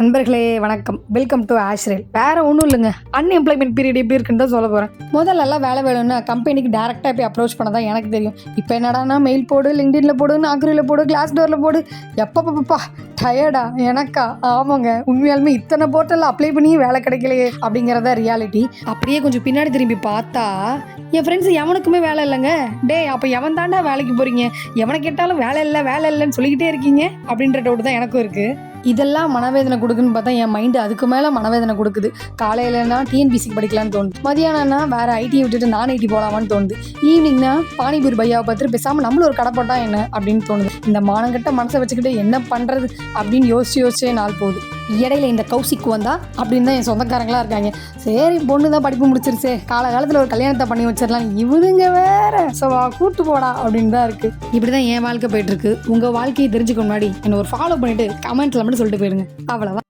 நண்பர்களே வணக்கம், welcome to ஆஷ்ரேல். வேறு ஒன்றும் இல்லைங்க, அன்எம்ப்ளாய்மெண்ட் பீரியட் எப்படி இருக்குன்னு தான் சொல்ல போகிறேன். முதல்லலாம் வேலை வேணும்னா கம்பெனிக்கு டேரெக்டாக போய் அப்ரோச் பண்ண தான் எனக்கு தெரியும். இப்போ என்னடானா மெயில் போடு, லிங்க்டின்ல போடு, நாக்ரியில் போடு, கிளாஸ் டோரில் போடு, எப்பப்பா டயர்டா எனக்கா? ஆமாங்க, உண்மையாலுமே இத்தனை போர்ட்டலில் அப்ளை பண்ணியும் வேலை கிடைக்கலையே அப்படிங்கிறத ரியாலிட்டி. அப்படியே கொஞ்சம் பின்னாடி திரும்பி பார்த்தா என் ஃப்ரெண்ட்ஸ் எவனுக்குமே வேலை இல்லைங்க. டே, அப்போ எவன் தாண்டா வேலைக்கு போகிறீங்க? எவனை கேட்டாலும் வேலை இல்லைன்னு சொல்லிக்கிட்டே இருக்கீங்க அப்படின்ற டவுட் தான் எனக்கும் இருக்குது. இதெல்லாம் மனவேதனை கொடுக்குன்னு பார்த்தா என் மைண்டு அதுக்கு மேலே மனவேதனை கொடுக்குது. காலையிலனா டிஎன்பிசிக்கு படிக்கலான்னு தோணுது, மதியானம்னா வேறு ஐடியை விட்டுட்டு நான் ஐடி போகலாமான்னு தோணுது, ஈவினிங்னா பானிபூரி பையாவை பார்த்துட்டு பேசாமல் நம்மளும் ஒரு கடை போட்டா என்ன அப்படின்னு தோணுது. இந்த மானங்கட்ட மனசை வச்சுக்கிட்டு என்ன பண்ணுறது அப்படின்னு யோசிச்சே நாள் போகுது. இடையில இந்த கௌசிக்கு வந்தா அப்படின்னு தான் என் சொந்தக்காரங்களாம் இருக்காங்க. சரி, பொண்ணு தான் படிப்பு முடிச்சிருச்சு, காலகாலத்தில் ஒரு கல்யாணத்தை பண்ணி வச்சிடலாம், இவனுங்க வேற கூட்டு போடா அப்படின்னு தான் இருக்குது. இப்படி தான் என் வாழ்க்கை போயிட்டுருக்கு. உங்கள் வாழ்க்கையை தெரிஞ்சுக்க முன்னாடி என்னை ஒரு ஃபாலோ பண்ணிவிட்டு கமெண்ட்டில் மட்டும் சொல்லிட்டு போயிடுங்க, அவ்வளோதான்.